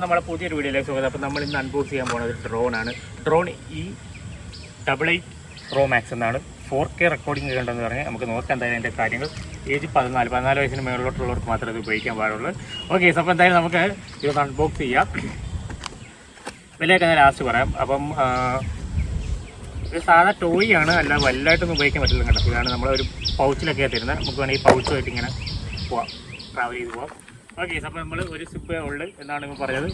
നമ്മുടെ പുതിയൊരു വീഡിയോയിലേക്ക് സ്വാഗതം. അപ്പോൾ നമ്മൾ ഇന്ന് അൺബോക്സ് ചെയ്യാൻ പോകുന്നത് ഡ്രോണാണ്. ഡ്രോൺ E88 Pro Max എന്നാണ്. 4K റെക്കോർഡിംഗ് ഉണ്ടെന്ന് പറഞ്ഞാൽ നമുക്ക് നോക്കാം എന്തായാലും അതിൻ്റെ കാര്യങ്ങൾ. ഏജ് 14 വയസ്സിന് മേളിലോട്ടുള്ളവർക്ക് മാത്രമേ ഇത് ഉപയോഗിക്കാൻ പാടുള്ളൂ. ഓക്കെ, അപ്പോൾ എന്തായാലും നമുക്ക് ഇതൊന്ന് അൺബോക്സ് ചെയ്യാം. വിലയൊക്കെ ഞാൻ ലാസ്റ്റ് പറയാം. അപ്പം ഇത് സാധാ ടോയ് ആണ്, അല്ല വലുതായിട്ടൊന്നും ഉപയോഗിക്കാൻ പറ്റില്ല. കേട്ടോ, ഇതാണ് നമ്മളൊരു പൗച്ചിലൊക്കെയാണ് തരുന്നത്. നമുക്ക് വേണമെങ്കിൽ ഈ പൗച്ചുമായിട്ട് ഇങ്ങനെ പോവാം, ട്രാവൽ ചെയ്ത് പോവാം. ഓക്കെ, അപ്പോൾ നമ്മൾ ഒരു സിപ്പ് ഉള്ളു എന്നാണ് ഇപ്പോൾ പറഞ്ഞത്.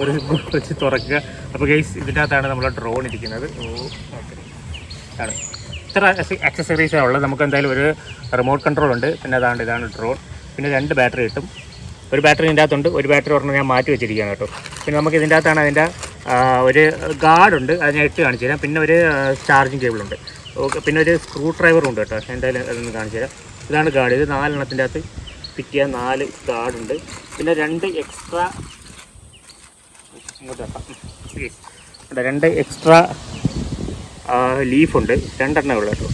ഒരു സിപ്പ് വെച്ച് തുറക്കുക. അപ്പോൾ ഗൈസ്, ഇതിൻ്റെ അകത്താണ് നമ്മളെ ഡ്രോൺ ഇരിക്കുന്നത്. ആണ് ഇത്ര ആക്സസറീസാണ് ഉള്ളത്. നമുക്ക് എന്തായാലും ഒരു റിമോട്ട് കൺട്രോൾ ഉണ്ട്. പിന്നെ ഇതാണ് ഡ്രോൺ. പിന്നെ 2 ബാറ്ററി കിട്ടും. ഒരു ബാറ്ററി ഇതിൻ്റെ അകത്തുണ്ട്, ഒരു ബാറ്ററി ഒരെണ്ണം ഞാൻ മാറ്റി വെച്ചിരിക്കുകയാണ് കേട്ടോ. പിന്നെ നമുക്ക് ഇതിൻ്റെ അകത്താണ് അതിൻ്റെ ഒരു ഗാർഡുണ്ട്, അത് ഞാൻ ഇട്ട് കാണിച്ചു തരാം. പിന്നെ ഒരു ചാർജിങ് കേബിളുണ്ട്. ഓക്കെ, പിന്നെ ഒരു സ്ക്രൂ ഡ്രൈവറും ഉണ്ട് കേട്ടോ. എന്തായാലും അതൊന്ന് കാണിച്ചു തരാം. ഇതാണ് ഗാർഡ്. ഇത് 4 എണ്ണത്തിൻ്റെ അകത്ത് ഫിറ്റ് ചെയ്യാൻ 4 ഗാർഡുണ്ട്. പിന്നെ 2 എക്സ്ട്രാ ലീഫുണ്ട്. 2 എണ്ണേ ഉള്ളൂ കേട്ടോ.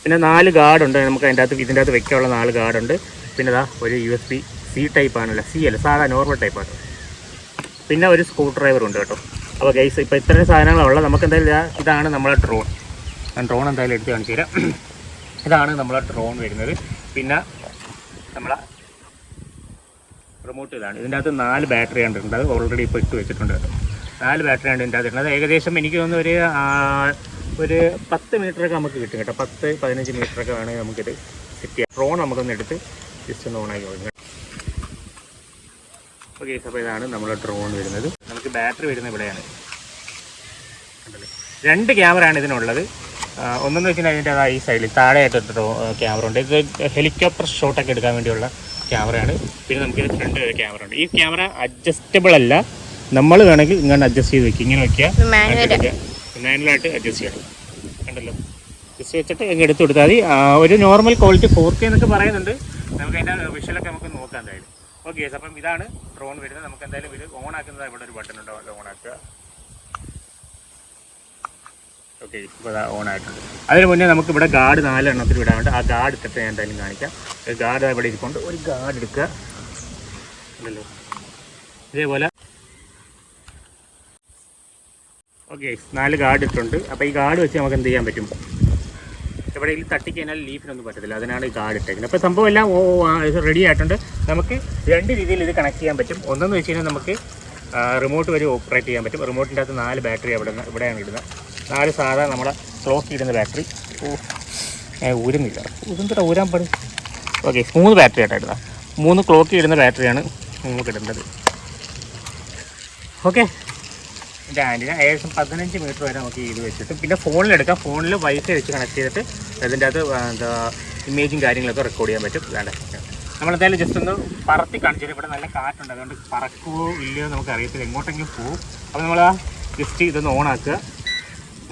പിന്നെ 4 ഗാർഡുണ്ട്. നമുക്ക് ഇതിൻ്റെ അകത്ത് വെക്കാനുള്ള 4 ഗാർഡുണ്ട്. പിന്നെ ഒരു USB-C ടൈപ്പാണല്ലോ, C അല്ല, സാധാ നോർമൽ ടൈപ്പാണ്. പിന്നെ ഒരു സ്ക്രൂ ഡ്രൈവർ ഉണ്ട് കേട്ടോ. അപ്പോൾ ഗൈസ്, ഇപ്പോൾ ഇത്രയും സാധനങ്ങളുള്ളത്. നമുക്ക് എന്തായാലും ഇതാണ് നമ്മളെ ഡ്രോൺ. ഞാൻ ഡ്രോൺ എന്തായാലും എടുത്ത് കാണിച്ചു തരാം. ഇതാണ് നമ്മളെ ഡ്രോൺ വരുന്നത്. പിന്നെ നമ്മളെ റിമോട്ട് ഇതാണ്. ഇതിൻ്റെ അകത്ത് 4 ബാറ്ററിയാണ് ഉണ്ട്. അത് ഓൾറെഡി ഇപ്പോൾ ഇട്ട് വെച്ചിട്ടുണ്ട് കേട്ടോ. 4 ബാറ്ററിയാണ് ഇതിൻ്റെ അകത്ത് ഉള്ളത്. ഏകദേശം എനിക്ക് തോന്നുന്നു ഒരു 10 മീറ്ററൊക്കെ നമുക്ക് കിട്ടും കേട്ടോ. 10-15 മീറ്ററൊക്കെ വേണമെങ്കിൽ നമുക്കിത് സെറ്റ് ചെയ്യാം. ഡ്രോൺ നമുക്കൊന്ന് എടുത്ത് ജസ്റ്റ് ഒന്ന് ഓണാക്കി കൊടുക്കാം. ഓക്കെ, അപ്പോൾ ഇതാണ് നമ്മളെ ഡ്രോൺ വരുന്നത്. നമുക്ക് ബാറ്ററി വരുന്നത് ഇവിടെയാണ്. 2 ക്യാമറയാണ് ഇതിനുള്ളത്. ഒന്നെന്ന് വെച്ചാൽ അതിൻ്റെ ഈ സൈഡിൽ താഴെയായിട്ട് ക്യാമറ ഉണ്ട്. ഇത് ഹെലികോപ്റ്റർ ഷോട്ടൊക്കെ എടുക്കാൻ വേണ്ടിയുള്ള ക്യാമറയാണ്. പിന്നെ നമുക്ക് ഫ്രണ്ട് ഒരു ക്യാമറ ഉണ്ട്. ഈ ക്യാമറ അഡ്ജസ്റ്റബിൾ അല്ല, നമ്മൾ വേണമെങ്കിൽ ഇങ്ങനെ അഡ്ജസ്റ്റ് ചെയ്ത് വെക്കുക. ഇങ്ങനെ വയ്ക്കുക, മാനുവലായിട്ട് അഡ്ജസ്റ്റ് ചെയ്യണം. കണ്ടല്ലോ, ജസ്റ്റ് വെച്ചിട്ട് ഇങ്ങനെ എടുത്ത് കൊടുത്താൽ മതി. ഒരു നോർമൽ ക്വാളിറ്റി 4K എന്നൊക്കെ പറയുന്നുണ്ട്. നമുക്ക് അതിൻ്റെ വിഷ്വലൊക്കെ നമുക്ക് നോക്കാം എന്തായാലും. ഓക്കെ, അപ്പം ഇതാണ് ഡ്രോൺ വരുന്നത്. നമുക്ക് എന്തായാലും ഇത് ഓൺ ആക്കുന്നത് ഇവിടെ ഒരു ബട്ടൺ ഉണ്ടോ, അത് ഓൺ ആക്കുക. ഓക്കെ, ഇപ്പോൾ അത് ഓൺ ആയിട്ടുണ്ട്. അതിന് മുന്നേ നമുക്ക് ഇവിടെ ഗാർഡ് 4 എണ്ണത്തിൽ വിടാനുണ്ട്. ആ ഗാർഡ് ഇട്ടിട്ട് ഞാൻ എന്തായാലും കാണിക്കാം. ഗാർഡ് ഇവിടെ ഇരിക്കൊണ്ട് ഒരു ഗാർഡ് എടുക്കുക. ഉണ്ടല്ലോ, ഇതേപോലെ. ഓക്കെ, 4 ഗാർഡ് ഇട്ടുണ്ട്. അപ്പോൾ ഈ ഗാർഡ് വെച്ച് നമുക്ക് എന്ത് ചെയ്യാൻ പറ്റും? എവിടെയെങ്കിലും തട്ടിക്കഴിഞ്ഞാൽ ലീഫിനൊന്നും പറ്റത്തില്ല. അതിനാണ് ഈ ഗാർഡ് ഇട്ടേക്കുന്നത്. അപ്പോൾ സംഭവം എല്ലാം റെഡി ആയിട്ടുണ്ട്. നമുക്ക് 2 രീതിയിൽ ഇത് കണക്ട് ചെയ്യാൻ പറ്റും. ഒന്നെന്ന് വെച്ച് കഴിഞ്ഞാൽ നമുക്ക് റിമോട്ട് വഴി ഓപ്പറേറ്റ് ചെയ്യാൻ പറ്റും. റിമോട്ടിൻ്റെ അകത്ത് 4 ബാറ്ററി ഇവിടെയാണ് ഇടുന്നത്. 4 സാധാ നമ്മുടെ ക്ലോക്ക് ഇടുന്ന ബാറ്ററി. ഊരുന്നില്ല, ഇതെന്താ ഊരാൻ പാടും. ഓക്കെ, 3 ബാറ്ററി ആയിട്ട് ഇടുക. 3 ക്ലോക്ക് ഇടുന്ന ബാറ്ററിയാണ് നമുക്ക് ഇടേണ്ടത്. ഓക്കെ, എൻ്റെ ആൻറ്റിന ഏകദേശം 15 മീറ്റർ വരെ നമുക്ക് ഇത് വെച്ചിട്ട് പിന്നെ ഫോണിലെടുക്കാം. ഫോണിൽ വൈഫൈ വെച്ച് കണക്ട് ചെയ്തിട്ട് അതിൻ്റെ അകത്ത് ഇമേജും കാര്യങ്ങളൊക്കെ റെക്കോർഡ് ചെയ്യാൻ പറ്റും. വേണ്ട, നമ്മളെന്തായാലും ജസ്റ്റ് ഒന്ന് പറത്തി കാണിച്ചാൽ ഇവിടെ നല്ല കാറ്റുണ്ട്. അതുകൊണ്ട് പറക്കുമോ ഇല്ലയോ നമുക്ക് അറിയത്തില്ല, എങ്ങോട്ടെങ്കിലും പോകും. അപ്പോൾ നമ്മൾ ജസ്റ്റ് ഇതൊന്ന് ഓണാക്കുക.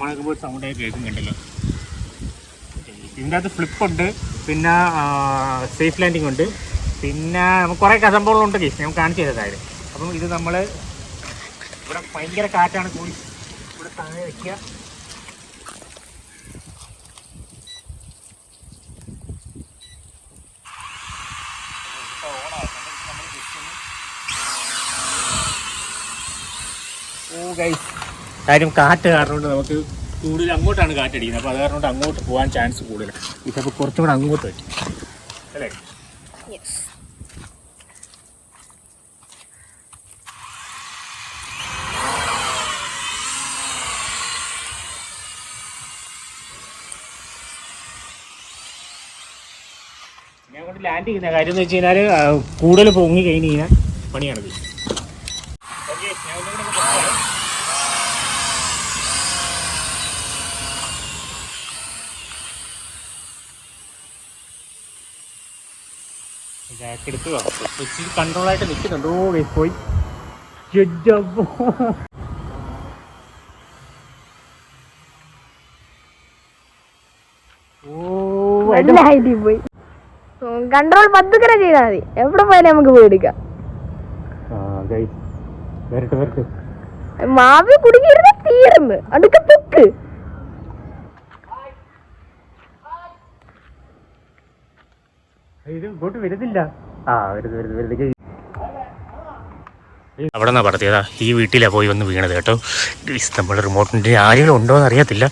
ഓണാക്കുമ്പോൾ സൗണ്ടായി കേൾക്കും. കണ്ടല്ലോ, ഇതിൻ്റെ അകത്ത് ഫ്ലിപ്പുണ്ട്, പിന്നെ സേഫ് ലാൻഡിങ് ഉണ്ട്, പിന്നെ നമുക്ക് കുറേ സംഭവങ്ങളുണ്ട്. കേസ് ഞാൻ കാണിച്ചു തരുന്നതായിരുന്നു. അപ്പം ഇത് നമ്മൾ ഇവിടെ ഭയങ്കര കാറ്റാണ് കൂടി. ഇവിടെ താഴെ വയ്ക്കുക. ഗൈസ്, കാര്യം കാറ്റ് കാരണം കൊണ്ട് നമുക്ക് കൂടുതൽ അങ്ങോട്ടാണ് കാറ്റടിക്കുന്നത്. അപ്പോൾ അത് കാരണം കൊണ്ട് അങ്ങോട്ട് പോകാൻ ചാൻസ് കൂടുതൽ. ഇതപ്പോൾ കുറച്ചും കൂടെ അങ്ങോട്ട് പറ്റും അല്ലേ? ഞാൻ കൊണ്ട് ലാൻഡ് ചെയ്യുന്ന കാര്യം എന്ന് വെച്ച് കഴിഞ്ഞാൽ കൂടുതൽ പൊങ്ങി കഴിഞ്ഞ് കഴിഞ്ഞാൽ പണിയാണത്. എടുക്കുക, കൺട്രോളായിട്ട് നിൽക്കുന്നുണ്ട്. ഓ പോയി പോയി. കൺട്രോൾ 10 ചെയ്താൽ മതി, എവിടെ പോയാലും നമുക്ക് പോയെടുക്കാം. മാവി കുടുങ്ങിയിരുന്ന തീർന്ന് അടുക്ക പൊക്ക്. ഇത് ഇങ്ങോട്ട് വരുന്നില്ല. വരുന്നത് അവിടെ നിന്നാണ് പറത്തിയതാ, ഈ വീട്ടിലാണ് പോയി വന്ന് വീണത് കേട്ടോ. നമ്മുടെ റിമോട്ടിൻ്റെ ആരെങ്കിലും ഉണ്ടോ എന്ന് അറിയത്തില്ല,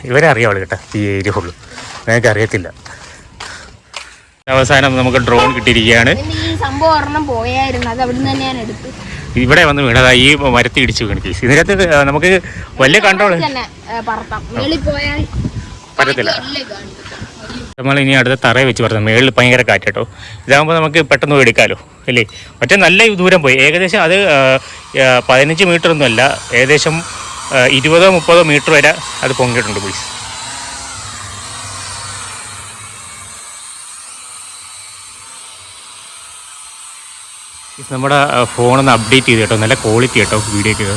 ഇവരെ അറിയാവുള്ളൂ കേട്ടോ ഈ ഏരിയ ഫുള്ള്, ഞങ്ങൾക്ക് അറിയത്തില്ല. അവസാനം നമുക്ക് ഡ്രോൺ കിട്ടിയിരിക്കുകയാണ്. ഈ സംഭവം ഒരെണ്ണം പോയായിരുന്നു, അത് അവിടെ നിന്ന് ഞാൻ എടുത്തു. ഇവിടെ വന്ന് വീണതാ, ഈ മരത്തി ഇടിച്ച് വീണ് കേസ്. ഇതിനകത്ത് നമുക്ക് വലിയ കൺട്രോൾ പറ്റത്തില്ല. നമ്മൾ ഇനി അടുത്ത തറയെ വെച്ച് പറഞ്ഞു, മേളിൽ ഭയങ്കര കാറ്റ് കേട്ടോ. ഇതാകുമ്പോൾ നമുക്ക് പെട്ടെന്ന് എടുക്കാമല്ലോ അല്ലേ. മറ്റേ നല്ല ദൂരം പോയി, ഏകദേശം അത് 15 മീറ്റർ ഒന്നുമല്ല, ഏകദേശം 20-30 മീറ്റർ വരെ അത് പൊങ്ങിയിട്ടുണ്ട് പോയി. നമ്മുടെ ഫോണൊന്ന് അപ്ഡേറ്റ് ചെയ്ത് കേട്ടോ, നല്ല ക്വാളിറ്റി കേട്ടോ വീഡിയോക്ക്.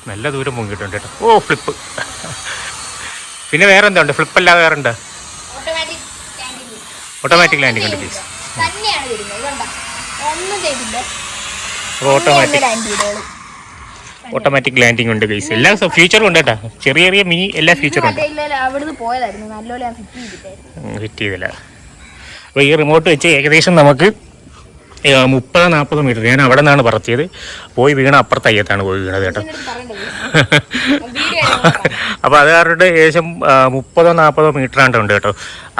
നല്ല ദൂരം പൊങ്ങിയിട്ടുണ്ട് കേട്ടോ. ഓ ഫ്ലിപ്പ്. പിന്നെ വേറെ എന്താ ഉണ്ട്, ഫ്ലിപ്പ് അല്ലാതെ വേറെ ഉണ്ട്? ഓട്ടോമാറ്റിക് ലാൻഡിങ് ഉണ്ട് പ്ലീസ്. ഓട്ടോമാറ്റിക് ലാൻഡിങ് ഉണ്ട് ഗൈസ്. എല്ലാ ഫീച്ചറും ഉണ്ട് കേട്ടോ, ചെറിയ ചെറിയ മിനി എല്ലാ ഫീച്ചറും ഉണ്ട്. ഫിറ്റ് ചെയ്തില്ല. അപ്പോൾ ഈ റിമോട്ട് വെച്ച് ഏകദേശം നമുക്ക് 30-40 മീറ്റർ, ഞാൻ അവിടെ നിന്നാണ് പറത്തിയത്, പോയി വീണ അപ്പുറത്ത് അയ്യത്താണ് പോയി വീണത് കേട്ടോ. അപ്പോൾ അത് കാരണം ഏകദേശം 30-40 മീറ്റർ ആണ്ട് കേട്ടോ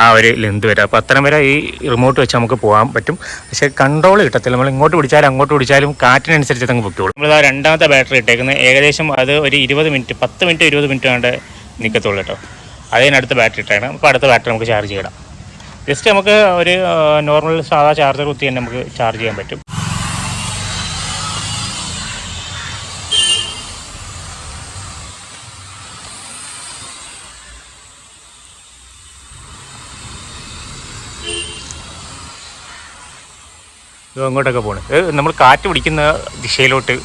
ആ ഒരു ലെന്ത് വരെ. അപ്പോൾ അത്തരം വരെ ഈ റിമോട്ട് വെച്ച് നമുക്ക് പോകാൻ പറ്റും. പക്ഷേ കൺട്രോൾ കിട്ടത്തില്ല, നമ്മൾ ഇങ്ങോട്ട് പിടിച്ചാലും അങ്ങോട്ട് പിടിച്ചാലും കാറ്റിനനുസരിച്ച് അങ്ങ് പൊയ്ക്കോളും. നമ്മളിതാ രണ്ടാമത്തെ ബാറ്ററി ഇട്ടേക്കുന്നത്, ഏകദേശം അത് ഒരു 20 മിനിറ്റ് 10 മിനിറ്റ് 20 മിനിറ്റ് കൊണ്ട് നിൽക്കത്തുള്ളൂ കേട്ടോ. അതിനടുത്ത് ബാറ്ററി ഇട്ടേക്കണം. അപ്പോൾ അടുത്ത ബാറ്ററി നമുക്ക് ചാർജ് ചെയ്യണം. ജസ്റ്റ് നമുക്ക് ഒരു നോർമൽ സാധാ ചാർജർ കുത്തി തന്നെ നമുക്ക് ചാർജ് ചെയ്യാൻ പറ്റും. ഇത് അങ്ങോട്ടൊക്കെ പോകണം, നമ്മൾ കാറ്റ് പിടിക്കുന്ന ദിശയിലോട്ട്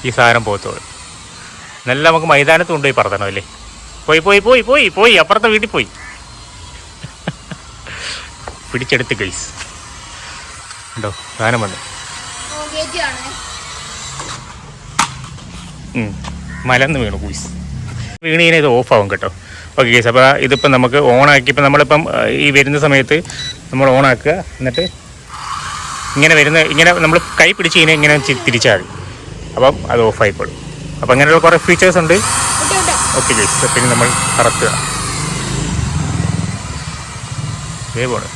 ഈ സാധനം പോകത്തുള്ളൂ. നല്ല നമുക്ക് മൈതാനത്ത് കൊണ്ടുപോയി പറത്തണം അല്ലേ. പോയി പോയി പോയി പോയി പോയി അപ്പുറത്തെ വീട്ടിൽ പോയി പിടിച്ചെടുത്ത് ഗൈസ് ഉണ്ടോ സാധനം വന്നു. മലന്ന് വീണു ഗൈസ്. വീണ് കഴിഞ്ഞാൽ ഇത് ഓഫാവും കേട്ടോ. ഓക്കെ ഗൈസ്, അപ്പോൾ ഇതിപ്പോൾ നമുക്ക് ഓണാക്കി, ഇപ്പം നമ്മളിപ്പം ഈ വരുന്ന സമയത്ത് നമ്മൾ ഓണാക്കുക, എന്നിട്ട് ഇങ്ങനെ നമ്മൾ കൈ പിടിച്ച് കഴിഞ്ഞാൽ ഇങ്ങനെ തിരിച്ചാൽ മതി, അപ്പം അത് ഓഫായിക്കോളും. അപ്പം അങ്ങനെയുള്ള കുറേ ഫീച്ചേഴ്സ് ഉണ്ട്. ഓക്കെ ഗൈസ്, പിന്നെ നമ്മൾ കറക്റ്റുക ഇതേപോലെ.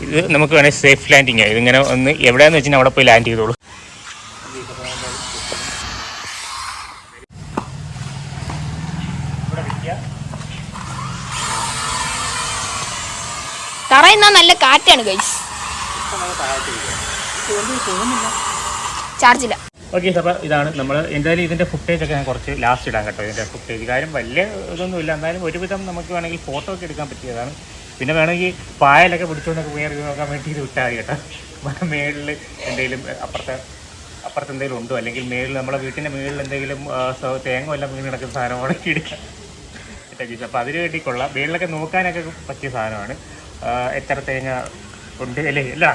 ഇത് നമുക്ക് വേണമെങ്കിൽ സേഫ് ലാൻഡിങ് ആണ്. ഇതിങ്ങനെ ഒന്ന് എവിടെയാണെന്ന് വെച്ചാൽ അവിടെ പോയി ലാൻഡ് ചെയ്തോളൂ. തറയുന്ന നല്ല കാറ്റാണ് ഗൈസ്. ചാർജില്ല. ഓക്കെ, അപ്പോൾ ഇതാണ് നമ്മൾ എന്തായാലും ഇതിൻ്റെ ഫുട്ടേജൊക്കെ ഞാൻ കുറച്ച് ലാസ്റ്റ് ഇടാൻ കേട്ടോ. ഇതിൻ്റെ ഫുട്ടേജ് കാര്യം വലിയ ഇതൊന്നുമില്ല, എന്നാലും ഒരുവിധം നമുക്ക് വേണമെങ്കിൽ ഫോട്ടോ ഒക്കെ എടുക്കാൻ പറ്റിയതാണ്. പിന്നെ വേണമെങ്കിൽ പായലൊക്കെ പിടിച്ചുകൊണ്ടൊക്കെ വേറെ നോക്കാൻ വേണ്ടി ഇത് വിട്ടാൽ മതി കേട്ടോ. മേളിൽ എന്തെങ്കിലും അപ്പുറത്ത് എന്തെങ്കിലും ഉണ്ടോ, അല്ലെങ്കിൽ മേളിൽ നമ്മളെ വീട്ടിൻ്റെ മേളിൽ എന്തെങ്കിലും തേങ്ങ എല്ലാം വീണ് കിടക്കുന്ന സാധനം ഉടക്കി ഇടുക കേട്ടോ. അപ്പോൾ അതിന് വേണ്ടി കൊള്ളാം. മേളിലൊക്കെ നോക്കാനൊക്കെ പറ്റിയ സാധനമാണ്. എത്ര തേങ്ങ ഉണ്ട് അല്ലേ അല്ല.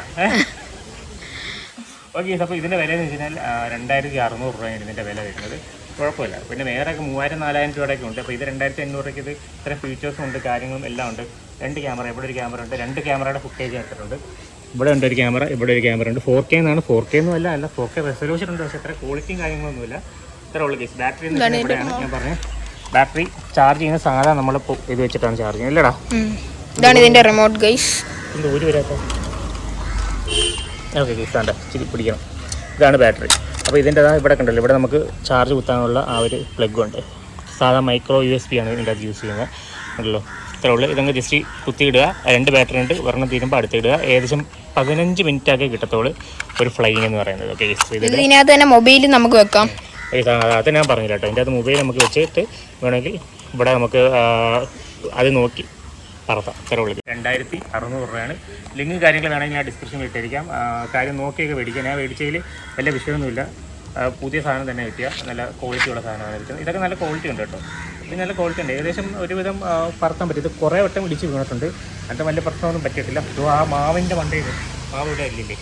ഓക്കെ, അപ്പോൾ ഇതിൻ്റെ വില എന്ന് വെച്ച് കഴിഞ്ഞാൽ 2600 രൂപയാണ് ഇതിൻ്റെ വില വരുന്നത്. കുഴപ്പമില്ല. പിന്നെ വേറെയൊക്കെ 3000-4000 രൂപയുടെയൊക്കെ ഉണ്ട്. അപ്പോൾ ഇത് 2500 രൂപയ്ക്ക് ഇത് ഇത്ര ഫീച്ചേഴ്സും ഉണ്ട്, കാര്യങ്ങളും എല്ലാം ഉണ്ട്. 2 ക്യാമറ, ഇവിടെ ഒരു ക്യാമറ ഉണ്ട്, 2 ക്യാമറയുടെ ഫുട്ടേജ് എടുത്തിട്ടുണ്ട്. ഇവിടെ ഉണ്ട് ഒരു ക്യാമറ, ഇവിടെ ഒരു ക്യാമറ ഉണ്ട്. 4K എന്നാണ്, 4K ഒന്നും അല്ല 4K റെസൊല്യൂഷൻ ഉണ്ട്, പക്ഷേ അത്ര ക്വാളിറ്റിയും കാര്യങ്ങളൊന്നുമില്ല. ഇത്ര ഉള്ളു കേസ്. ബാറ്ററി ഇവിടെയാണ് ഞാൻ പറഞ്ഞത്. ബാറ്ററി ചാർജ് ചെയ്യുന്ന സാധാരണ നമ്മൾ ഇത് വെച്ചിട്ടാണ് ചാർജ് ചെയ്യുന്നത് അല്ലേടാ. ഇതാണ് ഇതിൻ്റെ റിമോട്ട് ഗൈസ്. ഇതിൻ്റെ ഒരു വരാത്ത ഓക്കെ ഗൈസ്, വേണ്ട ഇച്ചിരി പിടിക്കണം. ഇതാണ് ബാറ്ററി. അപ്പോൾ ഇതിൻ്റെതാ ഇവിടെ കണ്ടല്ലോ, ഇവിടെ നമുക്ക് ചാർജ് കുത്താനുള്ള ആ ഒരു പ്ലഗ് ഉണ്ട്. സാധാ മൈക്രോ USB ആണ് ഇതിൻ്റെ അത് യൂസ് ചെയ്യുന്നത് ഉണ്ടല്ലോ. ഇത്ര ഉള്ളു. ഇതങ്ങ് ജസ്റ്റ് കുത്തിയിടുക. 2 ബാറ്ററി ഉണ്ട്, ഒരെണ്ണം തീരുമ്പോൾ അടുത്തിടുക. ഏകദേശം 15 മിനിറ്റ് ആക്കി കിട്ടത്തോളൂ ഒരു ഫ്ലൈയിങ് എന്ന് പറയുന്നത്. ഓക്കെ, ഇതിനകത്ത് തന്നെ മൊബൈൽ നമുക്ക് വെക്കാം. അത് ഞാൻ പറഞ്ഞില്ല കേട്ടോ. ഇതിൻ്റെ അത് മൊബൈൽ നമുക്ക് വെച്ചിട്ട് വേണമെങ്കിൽ ഇവിടെ നമുക്ക് അത് നോക്കി പറത്താം. ഇത്ര ഉള്ളത് 2600 രൂപയാണ്. ലിങ്ക് കാര്യങ്ങൾ വേണമെങ്കിൽ ഞാൻ ഡിസ്ക്രിപ്ഷനിൽ ഇട്ടിരിക്കാം. കാര്യം നോക്കിയൊക്കെ മേടിക്കുക. ഞാൻ മേടിച്ചതിൽ വലിയ വിഷയമൊന്നുമില്ല. പുതിയ സാധനം തന്നെ കിട്ടിയ നല്ല ക്വാളിറ്റിയുള്ള സാധനമാണ് ഇരിക്കുന്നത്. ഇതൊക്കെ നല്ല ക്വാളിറ്റി ഉണ്ട് കേട്ടോ. ഇത് നല്ല ക്വാളിറ്റി ഉണ്ട്. ഏകദേശം ഒരുവിധം പറത്താൻ പറ്റും. ഇത് കുറേ വട്ടം ഇടിച്ച് വീണിട്ടുണ്ട്, അങ്ങനത്തെ വലിയ പ്രശ്നമൊന്നും പറ്റിയിട്ടില്ല. ആ മാവിൻ്റെ മണ്ടയിൽ മാവ് ഇവിടെ ഇല്ലേ?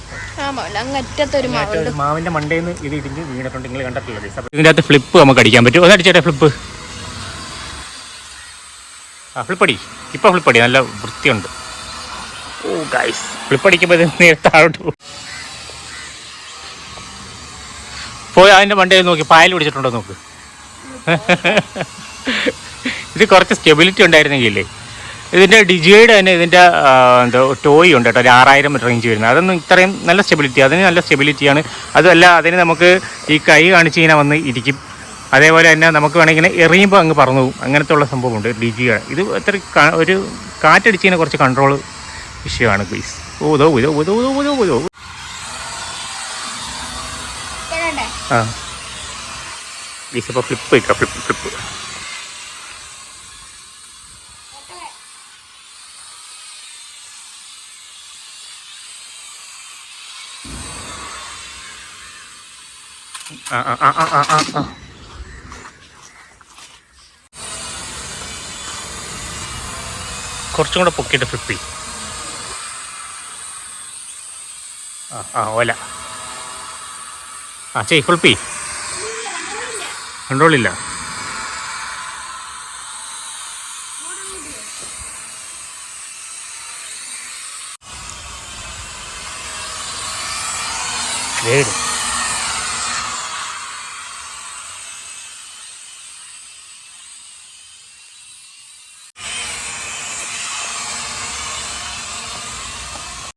അങ്ങറ്റത്തൊരു മാവുണ്ട്. മാവിന്റെ മണ്ടയിൽ നിന്ന് ഇത് ഇടിഞ്ഞ് വീണിട്ടുണ്ട്. നിങ്ങൾ കണ്ടിട്ടുള്ളത്. ഇതിൻ്റെ അകത്ത് ഫ്ലിപ്പ് നമുക്ക് അടിക്കാൻ പറ്റും. അത് അടിച്ചേട്ടെ ഫ്ലിപ്പ്. ഫ്ലിപ്പടി. ഇപ്പോൾ ഫ്ലിപ്പടി നല്ല വൃത്തിയുണ്ട്. ഓ ഗൈസ്, ഫ്ലിപ്പടിക്കുമ്പോൾ ഇത് നേരത്തെ താഴോട്ട് പോയി അതിൻ്റെ മണ്ടയിൽ നോക്കി പായൽ പിടിച്ചിട്ടുണ്ടോ നോക്ക്. ഇത് കുറച്ച് സ്റ്റെബിലിറ്റി ഉണ്ടായിരുന്നെങ്കിലേ. ഇതിൻ്റെ ഡിജിയുടെ തന്നെ ഇതിൻ്റെ എന്താ ടോയ് ഉണ്ട് കേട്ടോ, ഒരു 6000 റേഞ്ച് വരുന്നത്. അതൊന്നും ഇത്രയും നല്ല സ്റ്റെബിലിറ്റി, അതിന് നല്ല സ്റ്റെബിലിറ്റിയാണ്. അതുമല്ല അതിന് നമുക്ക് ഈ കൈ കാണിച്ച് ഇങ്ങനെ വന്ന് ഇരിക്കും. അതേപോലെ തന്നെ നമുക്ക് വേണമെങ്കിൽ ഇങ്ങനെ എറിയുമ്പോൾ അങ്ങ് പറന്നു പോകും. അങ്ങനത്തെ ഉള്ള സംഭവമുണ്ട് ഡിജിയുടെ. ഇത് അത്ര ഒരു കാറ്റടിച്ചതിനെ കുറച്ച് കൺട്രോൾ വിഷയമാണ് പ്ലീസ്. ആ പ്ലീസ്. അപ്പോൾ ഫ്ലിപ്പ് വയ്ക്കാം, ഫ്ലിപ്പ്. കുറച്ചും കൂടെ പൊക്കിയിട്ട് ഫ്ലിപ്പ് ചെയ്യും. ഓല ചെയ് ഫ്ലിപ്പ് ചെയ്യും. കൺട്രോളില്ല. വേഗം